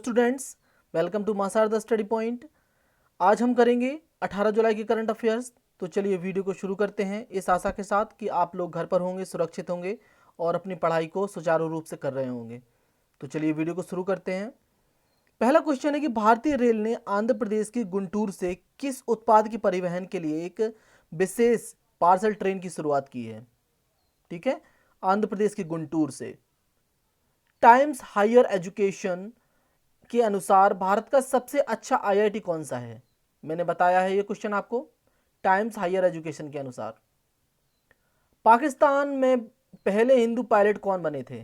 Students, welcome to Masar the study point. आज हम करेंगे 18 जुलाई के करंट अफेयर्स। तो चलिए वीडियो को शुरू करते हैं इस आशा के साथ कि आप लोग घर पर होंगे, सुरक्षित होंगे और अपनी पढ़ाई को सुचारू रूप से कर रहे होंगे। तो चलिए वीडियो को शुरू करते हैं। पहला क्वेश्चन है कि भारतीय रेल ने आंध्र प्रदेश की गुंटूर से किस उत्पाद की परिवहन के लिए एक विशेष पार्सल ट्रेन की शुरुआत की है? ठीक है, आंध्र प्रदेश की गुंटूर से। टाइम्स हायर एजुकेशन के अनुसार भारत का सबसे अच्छा आईआईटी कौन सा है? मैंने बताया है ये क्वेश्चन आपको, टाइम्स हायर एजुकेशन के अनुसार। पाकिस्तान में पहले हिंदू पायलट कौन बने थे?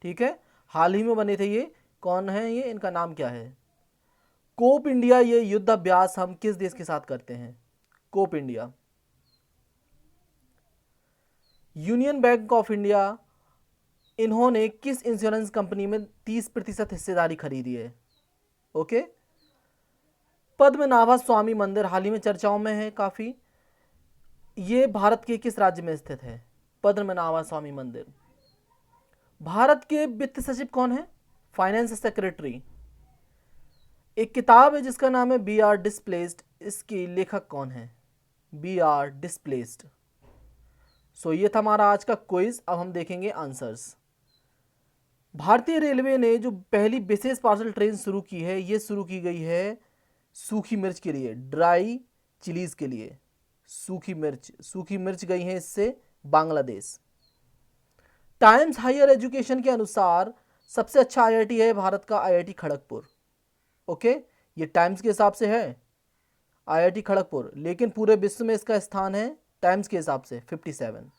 ठीक है, हाल ही में बने थे। ये कौन है? ये इनका नाम क्या है? कोप इंडिया, ये युद्ध अभ्यास हम किस देश के साथ करते हैं? Cope India. Union Bank of India, इन्होंने किस इंश्योरेंस कंपनी में 30% हिस्सेदारी खरीदी है? ओके। पद्मनाभ स्वामी मंदिर हाल ही में चर्चाओं में है काफी। ये भारत के किस राज्य में स्थित है? पद्मनाभ स्वामी मंदिर। भारत के वित्त सचिव कौन है? Finance secretary. एक किताब है जिसका नाम है बी आर डिस्प्लेस्ड, इसकी लेखक कौन है? B R displaced. सो ये था हमारा आज का क्विज। अब हम देखेंगे आंसर्स। भारतीय रेलवे ने जो पहली विशेष पार्सल ट्रेन शुरू की है, ये शुरू की गई है सूखी मिर्च के लिए, ड्राई चिलीज के लिए। सूखी मिर्च गई है इससे बांग्लादेश। टाइम्स हायर एजुकेशन के अनुसार सबसे अच्छा आईआईटी है भारत का आईआईटी खड़गपुर। ओके, ये टाइम्स के हिसाब से है आईआईटी खड़गपुर, लेकिन पूरे विश्व में इसका स्थान है टाइम्स के हिसाब से 57।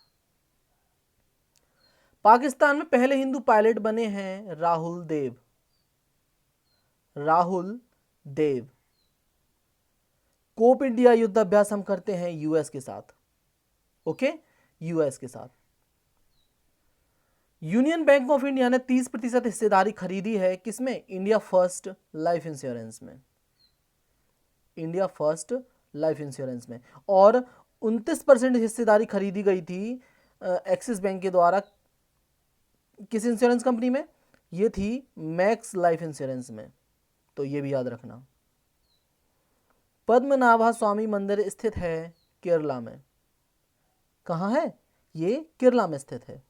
पाकिस्तान में पहले हिंदू पायलट बने हैं राहुल देव। राहुल देव। कोप इंडिया युद्ध अभ्यास हम करते हैं यूएस के साथ। ओके, यूएस के साथ। यूनियन बैंक ऑफ इंडिया ने 30% हिस्सेदारी खरीदी है किसमें? इंडिया फर्स्ट लाइफ इंश्योरेंस में। इंडिया फर्स्ट लाइफ इंश्योरेंस में। और 29% हिस्सेदारी खरीदी गई थी एक्सिस बैंक के द्वारा किस इंश्योरेंस कंपनी में? ये थी मैक्स लाइफ इंश्योरेंस में। तो ये भी याद रखना। पद्मनाभा स्वामी मंदिर स्थित है केरला में। कहाँ है? ये केरला में स्थित है।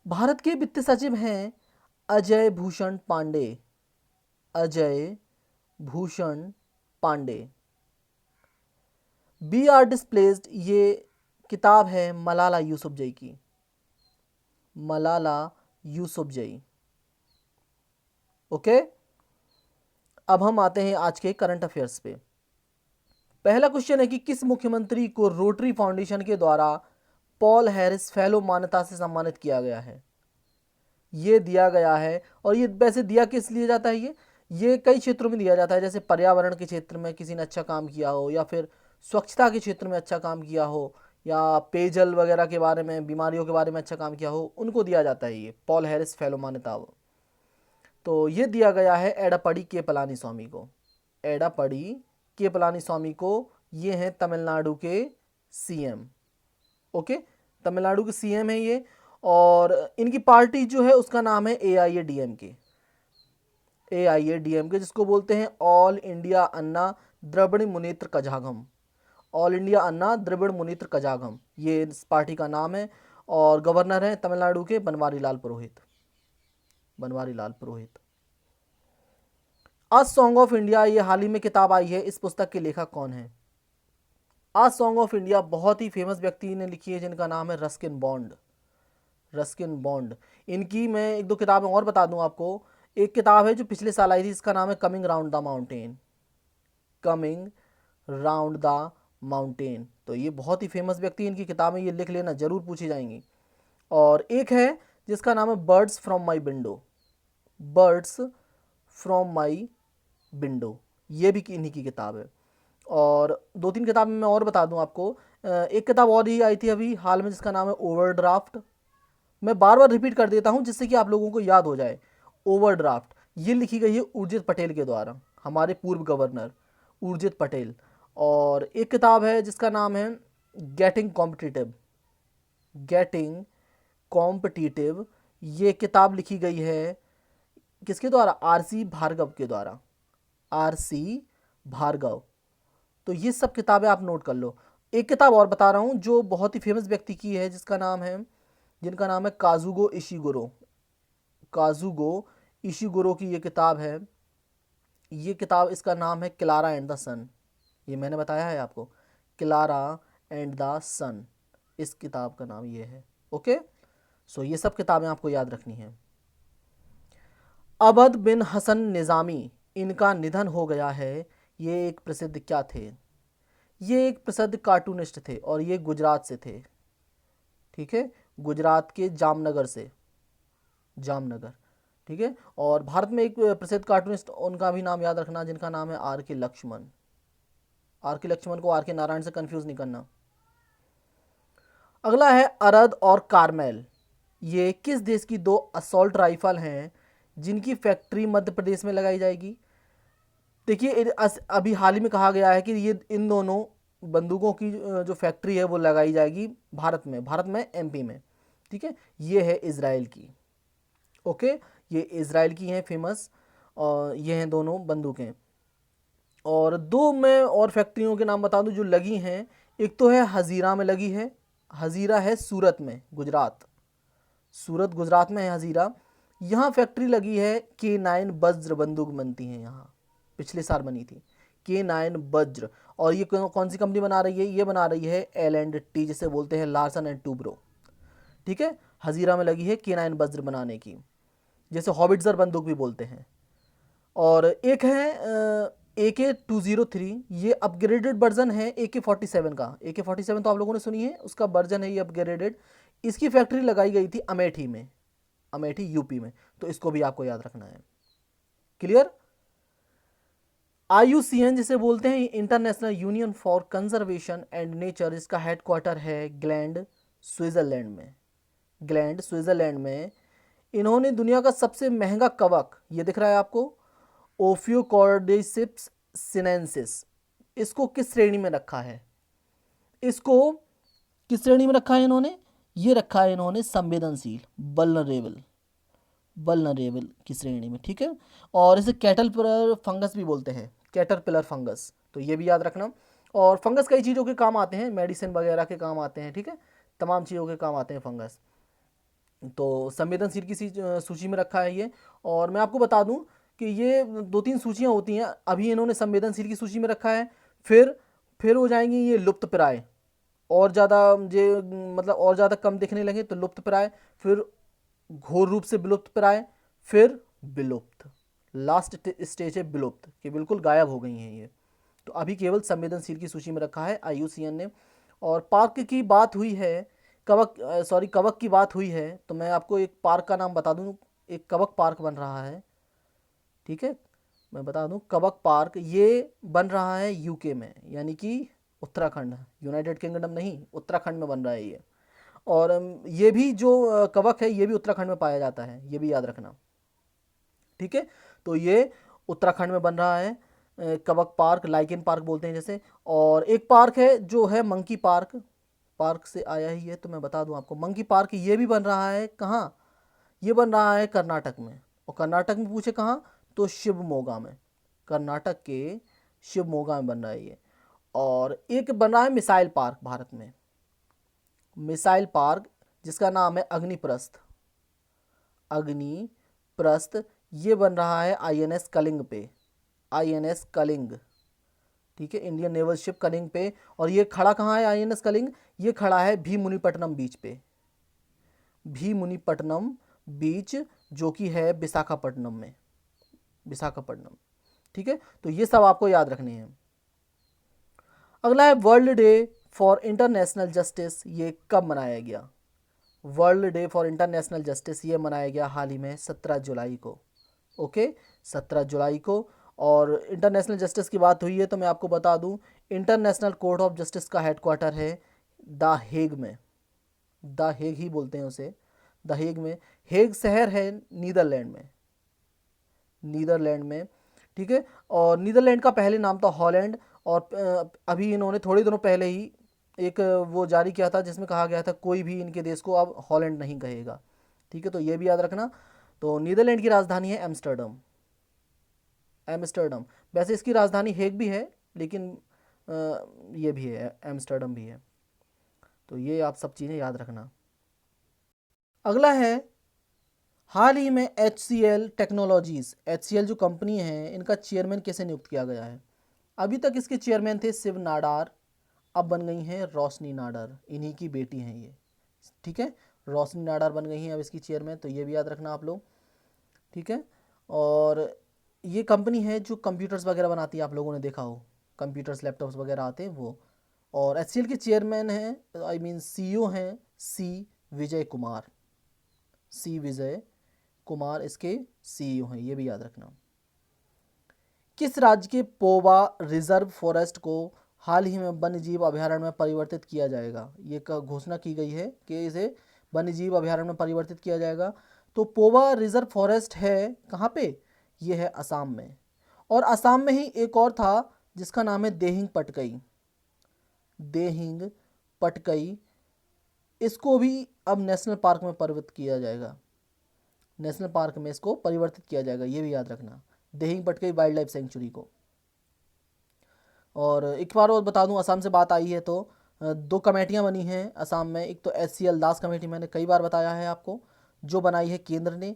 भारत के वित्त सचिव हैं Ajay Bhushan Pandey. Ajay Bhushan Pandey. B R displaced, ये किताब है मलाला यूसुफजई की। मलाला यूसुफजई। ओके, अब हम आते हैं आज के करंट अफेयर्स पे। पहला क्वेश्चन है कि किस मुख्यमंत्री को रोटरी फाउंडेशन के द्वारा पॉल हैरिस फेलो मान्यता से सम्मानित किया गया है? ये दिया गया है, और ये वैसे दिया किस लिए जाता है? ये कई क्षेत्रों में दिया जाता है, जैसे पर्यावरण के क्षेत्र में किसी ने अच्छा काम किया हो, या फिर स्वच्छता के क्षेत्र में अच्छा काम किया हो, या पेयजल वगैरह के बारे में, बीमारियों के बारे में अच्छा काम किया हो, उनको दिया जाता है ये पॉल हैरिस फेलो मान्यता। तो ये दिया गया है एडापड़ी के पलानी स्वामी को। एडापड़ी के पलानी स्वामी को। ये हैं तमिलनाडु के सीएम। ओके, तमिलनाडु के सीएम है ये, और इनकी पार्टी जो है उसका नाम है एआईएडीएमके। एआईएडीएमके, जिसको बोलते हैं ऑल इंडिया अन्ना द्रविड़ मुनेत्र कझागम। ऑल इंडिया अन्ना द्रविड़ मुनेत्र कझागम, ये इस पार्टी का नाम है। और गवर्नर हैं तमिलनाडु के बनवारी लाल पुरोहित। बनवारी लाल पुरोहित। अ सॉन्ग ऑफ इंडिया, ये हाल ही में किताब आई है, इस पुस्तक के लेखक कौन है? अ सॉन्ग ऑफ इंडिया बहुत ही फेमस व्यक्ति ने लिखी है जिनका नाम है रस्किन बॉन्ड। Ruskin bond. इनकी मैं एक दो किताबें और बता दूं आपको। एक किताब है जो पिछले साल आई थी, इसका नाम है coming round the mountain. Coming round the mountain. तो ये बहुत ही फेमस व्यक्ति, इनकी किताबें ये लिख लेना, जरूर पूछी जाएंगी। और एक है जिसका नाम है birds from my window. Birds from my window, ये भी इन्हीं की किताब है। और दो तीन किताबें मैं और बता दूं आपको। एक किताब और ही आई थी अभी हाल में जिसका नाम है ओवरड्राफ्ट। मैं बार बार रिपीट कर देता हूं जिससे कि आप लोगों को याद हो जाए। ओवरड्राफ्ट, ये लिखी गई है उर्जित पटेल के द्वारा, हमारे पूर्व गवर्नर उर्जित पटेल। और एक किताब है जिसका नाम है गेटिंग कॉम्पिटिटिव। गेटिंग कॉम्पिटिटिव, ये किताब लिखी गई है किसके द्वारा? आरसी भार्गव के द्वारा, आरसी भार्गव। तो ये सब किताबें आप नोट कर लो। एक किताब और बता रहा हूँ जो बहुत ही फेमस व्यक्ति की है, जिनका नाम है काजुगो इशिगुरो। काजुगो इशिगुरो की ये किताब है। ये किताब, इसका नाम है क्लारा एंड द सन। ये मैंने बताया है आपको, क्लारा एंड द सन, इस किताब का नाम ये है। ओके, सो ये सब किताबें आपको याद रखनी है। अबद बिन हसन निज़ामी, इनका निधन हो गया है। ये एक प्रसिद्ध क्या थे? ये एक प्रसिद्ध कार्टूनिस्ट थे और ये गुजरात से थे। ठीक है, गुजरात के जामनगर से, जामनगर। ठीक है, और भारत में एक प्रसिद्ध कार्टूनिस्ट, उनका भी नाम याद रखना, जिनका नाम है आर के लक्ष्मण। आर के लक्ष्मण को आर के नारायण से कंफ्यूज नहीं करना। अगला है अरद और कारमेल। ये किस देश की दो असॉल्ट राइफल हैं जिनकी फैक्ट्री मध्य प्रदेश में लगाई जाएगी? देखिए, अभी हाल ही में कहा गया है कि ये इन दोनों बंदूकों की जो फैक्ट्री है वो लगाई जाएगी भारत में एमपी में। ठीक है, ये है इजराइल की। ओके, ये इजराइल की हैं फेमस, और ये हैं दोनों बंदूकें। और दो मैं और फैक्ट्रियों के नाम बता दूं जो लगी हैं। एक तो है हज़ीरा में लगी है, हज़ीरा है सूरत में, गुजरात। सूरत गुजरात में है हज़ीरा। यहाँ फैक्ट्री लगी है K9 वज्र बंदूक बनती है यहाँ, पिछले साल बनी थी K9 वज्र। और ये कौन सी कंपनी बना रही है? ये बना रही है L&T, जिसे बोलते हैं लार्सन एंड टूब्रो। ठीक है, हज़ीरा में लगी है K9 वज्र बनाने की, जैसे हॉबिट्जर बंदूक भी बोलते हैं। और एक है AK-203, ये अपग्रेडेड वर्जन है AK-47 का। AK-47 तो आप लोगों ने सुनी है, उसका वर्जन है ये अपग्रेडेड। इसकी फैक्ट्री लगाई गई थी अमेठी में, अमेठी यूपी में। तो इसको भी आपको याद रखना है। क्लियर? IUCN जिसे बोलते हैं, international union for conservation and nature, इसका हेडक्वार्टर है ग्लैंड, स्विट्जरलैंड में। ग्लैंड, स्विट्जरलैंड में। इन्होंने दुनिया का सबसे महंगा कवक, ये दिख रहा है आपको, ओफियोकॉर्डिसिप्स सिनेंसिस, इसको किस श्रेणी में रखा है? इसको किस श्रेणी में रखा है इन्होंने? ये रखा है इन्होंने संवेदनशील, वल्नरेबल, वल्नरेबल की श्रेणी में। ठीक है, और इसे कैटरपिलर फंगस भी बोलते हैं, कैटरपिलर फंगस। तो ये भी याद रखना। और फंगस कई चीज़ों के काम आते हैं, मेडिसिन वगैरह के काम आते हैं। ठीक है, तमाम चीज़ों के काम आते हैं फंगस। तो संवेदनशील की सूची में रखा है ये। और मैं आपको बता दूं कि ये 2-3 सूचियां होती हैं। अभी इन्होंने संवेदनशील की सूची में रखा है, फिर हो जाएंगी ये लुप्त प्राय, और ज़्यादा ये मतलब और ज़्यादा कम दिखने लगे तो लुप्त प्राय, फिर घोर रूप से विलुप्त प्राय, फिर विलुप्त। लास्ट स्टेज है विलुप्त, कि बिल्कुल गायब हो गई हैं ये। तो अभी केवल संवेदनशील की सूची में रखा है IUCN ने। और पार्क की बात हुई है, कवक की बात हुई है, तो मैं आपको एक पार्क का नाम बता दूं। एक कवक पार्क बन रहा है। ठीक है, मैं बता दूं, कवक पार्क ये बन रहा है यूके में, यानी कि उत्तराखंड, यूनाइटेड किंगडम नहीं, उत्तराखंड में बन रहा है ये। और ये भी जो कवक है ये भी उत्तराखंड में पाया जाता है, ये भी याद रखना। ठीक है, तो ये उत्तराखंड में बन रहा है कवक पार्क, लाइकेन पार्क बोलते हैं जैसे। और एक पार्क है जो है मंकी पार्क, पार्क से आया ही है, तो मैं बता दूं आपको, मंकी पार्क ये भी बन रहा है कहाँ? ये बन रहा है कर्नाटक में। और कर्नाटक में पूछे कहाँ, तो शिवमोगा में, कर्नाटक के शिवमोगा में बन रहा है ये। और एक बन रहा है मिसाइल पार्क भारत में, मिसाइल पार्क, जिसका नाम है अग्निप्रस्थ, अग्निप्रस्थ। ये बन रहा है INS कलिंग पे, INS कलिंग। ठीक है, इंडियन नेवल शिप कलिंग पे। और ये खड़ा कहाँ है INS कलिंग? ये खड़ा है भीमुनिपट्टनम बीच पे, भीमुनिपट्टनम बीच, जो कि है विशाखापट्टनम में, विशाखापट्टनम। ठीक है, तो ये सब आपको याद रखने हैं। अगला है world day for international justice. ये कब मनाया गया? World day for international justice ये मनाया गया हाल ही में 17 जुलाई को। ओके, 17 जुलाई को। और इंटरनेशनल जस्टिस की बात हुई है तो मैं आपको बता दूं, इंटरनेशनल कोर्ट ऑफ जस्टिस का हेडक्वार्टर है द हेग में, द हेग ही बोलते हैं उसे, द हेग में। हेग शहर है नीदरलैंड में, नीदरलैंड में। ठीक है, और नीदरलैंड का पहले नाम था हॉलैंड। और अभी इन्होंने थोड़े दिनों पहले ही एक वो जारी किया था जिसमें कहा गया था कोई भी इनके देश को अब हॉलैंड नहीं कहेगा। ठीक है, तो ये भी याद रखना। तो नीदरलैंड की राजधानी है एम्स्टर्डम। एम्स्टर्डम, वैसे इसकी राजधानी हेग भी है, लेकिन ये भी है, एम्स्टर्डम भी है। तो ये आप सब चीज़ें याद रखना। अगला है, हाल ही में HCL टेक्नोलॉजीज, HCL जो कंपनी है, इनका चेयरमैन कैसे नियुक्त किया गया है। अभी तक इसके चेयरमैन थे शिव नाडार, अब बन गई हैं रोशनी नाडार, इन्हीं की बेटी हैं ये, ठीक है। रोशनी नाडार बन गई हैं अब इसकी चेयरमैन, तो ये भी याद रखना आप लोग, ठीक है। और ये कंपनी है जो कंप्यूटर्स वगैरह बनाती है, आप लोगों ने देखा हो, कंप्यूटर्स लैपटॉप्स वगैरह आते हैं वो। और HCL के चेयरमैन हैं, आई मीन CEO हैं सी विजय कुमार। सी विजय कुमार इसके CEO हैं, ये भी याद रखना। किस राज्य के पोवा रिजर्व फॉरेस्ट को हाल ही में वन्यजीव अभयारण्य में परिवर्तित किया जाएगा। ये घोषणा की गई है कि इसे वन्यजीव अभयारण्य में परिवर्तित किया जाएगा। तो पोवा रिजर्व फॉरेस्ट है कहाँ पे, ये है असम में। और असम में ही एक और था जिसका नाम है देहिंग पटकई। देहिंग पटकई, इसको भी अब नेशनल पार्क में परिवर्तित किया जाएगा, नेशनल पार्क में इसको परिवर्तित किया जाएगा, ये भी याद रखना, Dehing Patkai wild life sanctuary को। और एक बार और बता दूं, असम से बात आई है तो दो कमेटियां बनी हैं असम में। एक तो HCL दास कमेटी, मैंने कई बार बताया है आपको, जो बनाई है केंद्र ने,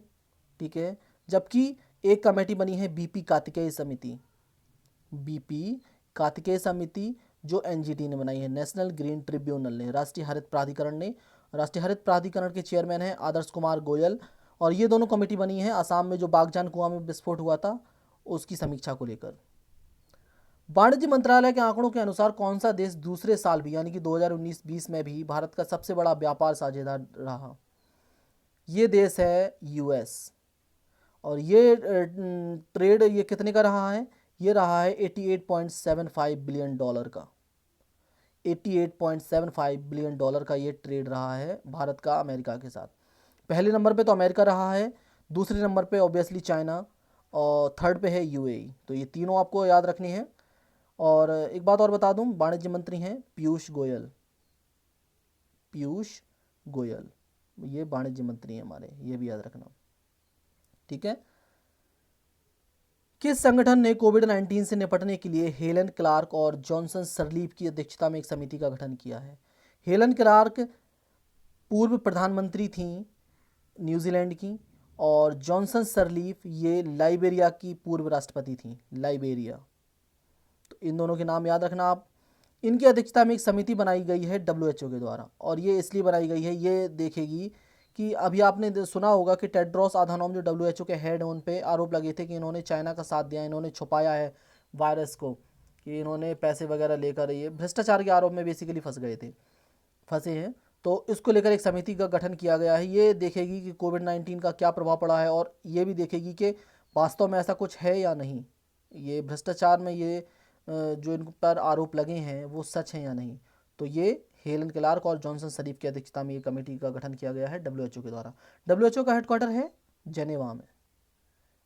ठीक है। जबकि एक कमेटी बनी है BP कार्तिकेय समिति, BP कार्तिकेय समिति, जो NGT ने बनाई है, नेशनल ग्रीन ट्रिब्यूनल ने, राष्ट्रीय हरित प्राधिकरण ने। राष्ट्रीय हरित प्राधिकरण के चेयरमैन हैं आदर्श कुमार गोयल। और ये दोनों कमेटी बनी है असम में जो बागजान कुआं में विस्फोट हुआ था उसकी समीक्षा को लेकर। वाणिज्य मंत्रालय के आंकड़ों के अनुसार कौन सा देश दूसरे साल भी, यानी कि 2019-20 में भी भारत का सबसे बड़ा व्यापार साझेदार रहा। ये देश है US। और ये ट्रेड ये कितने का रहा है, ये रहा है $88.75 बिलियन का। $88.75 बिलियन का ये ट्रेड रहा है भारत का अमेरिका के साथ। पहले नंबर पे तो अमेरिका रहा है, दूसरे नंबर पे ऑब्वियसली चाइना, और थर्ड पे है UAE। तो ये तीनों आपको याद रखनी है। और एक बात और बता दूं, वाणिज्य मंत्री हैं पीयूष गोयल। पीयूष गोयल ये वाणिज्य मंत्री हैं हमारे, ये भी याद रखना, ठीक है। किस संगठन ने कोविड-19 से निपटने के लिए हेलन क्लार्क और जॉनसन सरलीफ की अध्यक्षता में एक समिति का गठन किया है। हेलन क्लार्क पूर्व प्रधानमंत्री थी न्यूजीलैंड की, और जॉनसन सरलीफ ये लाइबेरिया की पूर्व राष्ट्रपति थी, लाइबेरिया। तो इन दोनों के नाम याद रखना आप। इनकी अध्यक्षता में एक समिति बनाई गई है WHO के द्वारा, और ये इसलिए बनाई गई है, ये देखेगी कि अभी आपने सुना होगा कि टेड्रोस अधानोम जो WHO के हेड, उन पे आरोप लगे थे कि इन्होंने चाइना का साथ दिया, इन्होंने छुपाया है वायरस को, कि इन्होंने पैसे वगैरह लेकर ये भ्रष्टाचार के आरोप में बेसिकली फंसे हैं। तो इसको लेकर एक समिति का गठन किया गया है। ये देखेगी कि कोविड-19 का क्या प्रभाव पड़ा है, और ये भी देखेगी कि वास्तव में ऐसा कुछ है या नहीं, ये भ्रष्टाचार में ये जो इन पर आरोप लगे हैं वो सच हैं या नहीं। तो ये हेलन क्लार्क और जॉनसन सरीफ की अध्यक्षता में ये कमेटी का गठन किया गया है WHO के द्वारा। WHO का हेडक्वार्टर है जेनेवा में,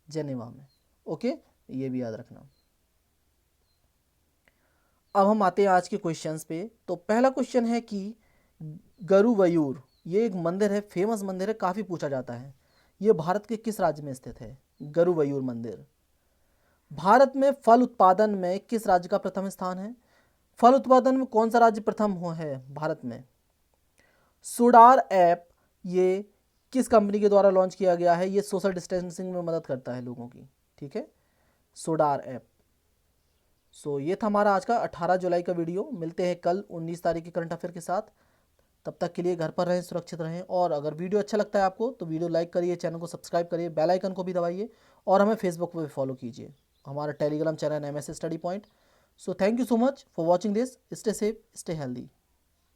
जेनेवा में, ओके, ये भी याद रखना। अब हम आते हैं आज के क्वेश्चंस पे। तो पहला क्वेश्चन है कि गुरुवायूर, ये एक मंदिर है, फेमस मंदिर है, काफ़ी पूछा जाता है, ये भारत के किस राज्य में स्थित है। गुरुवायूर मंदिर। भारत में फल उत्पादन में किस राज्य का प्रथम स्थान है। फल उत्पादन में कौन सा राज्य प्रथम है भारत में। सुडार ऐप ये किस कंपनी के द्वारा लॉन्च किया गया है, ये सोशल डिस्टेंसिंग में मदद करता है लोगों की, ठीक है, सुडार ऐप। सो ये था हमारा आज का 18 जुलाई का वीडियो। मिलते हैं कल 19 तारीख के करंट अफेयर के साथ। तब तक के लिए घर पर रहें, सुरक्षित रहें। और अगर वीडियो अच्छा लगता है आपको तो वीडियो लाइक करिए, चैनल को सब्सक्राइब करिए, बेल आइकन को भी दबाइए, और हमें फेसबुक पर भी फॉलो कीजिए। हमारा Telegram channel MS study point. So thank you so much for watching this. Stay safe, stay healthy.